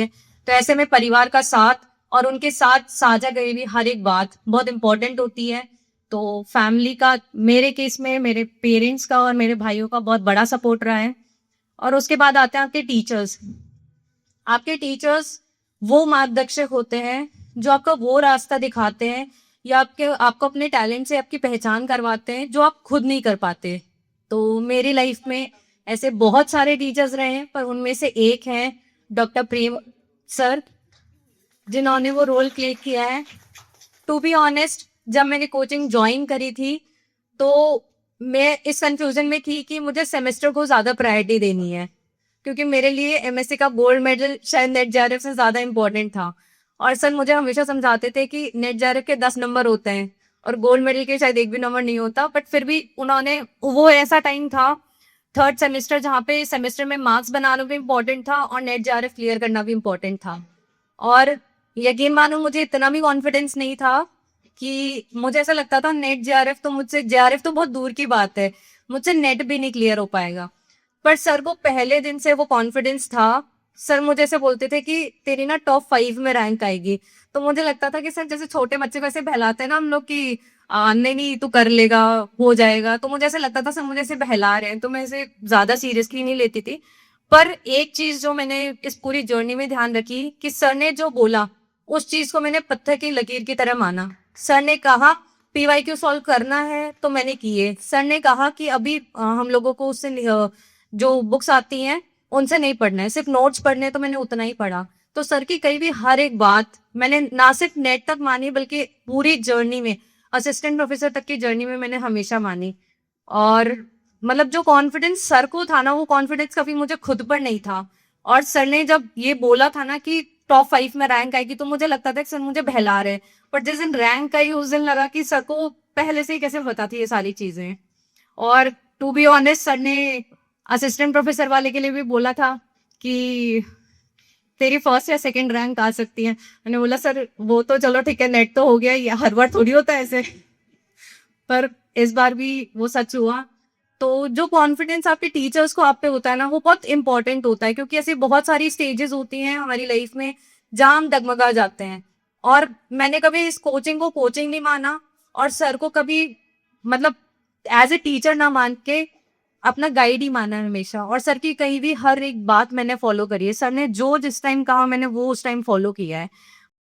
तो ऐसे में परिवार का साथ और उनके साथ साझा करी हुई हर एक बात बहुत इंपॉर्टेंट होती है। तो फैमिली का मेरे केस में मेरे पेरेंट्स का और मेरे भाइयों का बहुत बड़ा सपोर्ट रहा है। और उसके बाद आते हैं आपके टीचर्स। आपके टीचर्स वो मार्गदर्शक होते हैं जो आपका वो रास्ता दिखाते हैं या आपको अपने टैलेंट से आपकी पहचान करवाते हैं जो आप खुद नहीं कर पाते। तो मेरी लाइफ में ऐसे बहुत सारे टीचर्स रहे हैं, पर उनमें से एक हैं डॉक्टर प्रेम सर, जिन्होंने वो रोल प्ले किया है। टू बी ऑनेस्ट, जब मैंने कोचिंग ज्वाइन करी थी तो मैं इस कंफ्यूजन में थी कि मुझे सेमेस्टर को ज्यादा प्रायोरिटी देनी है, क्योंकि मेरे लिए एमएससी का गोल्ड मेडल शायद नेट जेआरएफ से ज्यादा इंपॉर्टेंट था। और सर मुझे हमेशा समझाते थे कि नेट जेआरएफ के 10 नंबर होते हैं और गोल्ड मेडल के शायद एक भी नंबर नहीं होता। बट फिर भी उन्होंने, वो ऐसा टाइम था थर्ड सेमेस्टर जहाँ पे सेमेस्टर में मार्क्स बनाना भी इम्पोर्टेंट था और नेट जेआरएफ क्लियर करना भी इम्पोर्टेंट था। और यकीन मानो मुझे इतना भी कॉन्फिडेंस नहीं था कि मुझे ऐसा लगता था नेट जेआरएफ तो मुझसे, जेआरएफ तो बहुत दूर की बात है, मुझसे नेट भी नहीं क्लियर हो पाएगा। पर सर को पहले दिन से वो कॉन्फिडेंस था। सर मुझे ऐसे बोलते थे कि तेरी ना टॉप 5 में रैंक आएगी। तो मुझे लगता था कि सर जैसे छोटे बच्चे को ऐसे बहलाते हैं ना हम लोग की, नहीं नहीं तू कर लेगा, हो जाएगा, तो मुझे ऐसे लगता था सर मुझे ऐसे बहला रहे हैं, तो मैं इसे ज्यादा सीरियसली नहीं लेती थी। पर एक चीज जो मैंने इस पूरी जर्नी में ध्यान रखी कि सर ने जो बोला उस चीज को मैंने पत्थर की लकीर की तरह माना। सर ने कहा पीवाईक्यू सॉल्व करना है तो मैंने किए। सर ने कहा कि अभी हम लोगों को उससे जो बुक्स आती हैं उनसे नहीं पढ़ना है, सिर्फ नोट्स पढ़ने हैं, तो मैंने उतना ही पढ़ा। तो सर की कही भी हर एक बात मैंने ना सिर्फ नेट तक मानी बल्कि पूरी जर्नी में, असिस्टेंट प्रोफेसर तक की जर्नी में मैंने हमेशा मानी। और मतलब जो कॉन्फिडेंस सर को था ना, वो कॉन्फिडेंस कभी मुझे खुद पर नहीं था। और सर ने जब ये बोला था ना कि टॉप 5 में रैंक आएगी, तो मुझे लगता था कि सर मुझे बहला रहे। पर जिस दिन रैंक आई उस दिन लगा कि सर को पहले से ही कैसे पता थी ये सारी चीजें। और टू बी ऑनेस्ट, सर ने असिस्टेंट प्रोफेसर वाले के लिए भी बोला था कि तेरी फर्स्ट या सेकंड रैंक आ सकती है। मैंने बोला सर वो तो चलो ठीक है, नेट तो हो गया, ये हर बार थोड़ी होता है ऐसे। पर इस बार भी वो सच हुआ। तो जो कॉन्फिडेंस आपके टीचर्स को आप पे होता है ना, वो बहुत इंपॉर्टेंट होता है, क्योंकि ऐसी बहुत सारी स्टेजेस होती हैं हमारी लाइफ में जहां हम डगमगा जाते हैं। और मैंने कभी इस कोचिंग को कोचिंग नहीं माना और सर को कभी मतलब एज ए टीचर ना मान के अपना गाइड ही माना है हमेशा। और सर की कही भी हर एक बात मैंने फॉलो करी है। सर ने जो जिस टाइम कहा मैंने वो उस टाइम फॉलो किया है।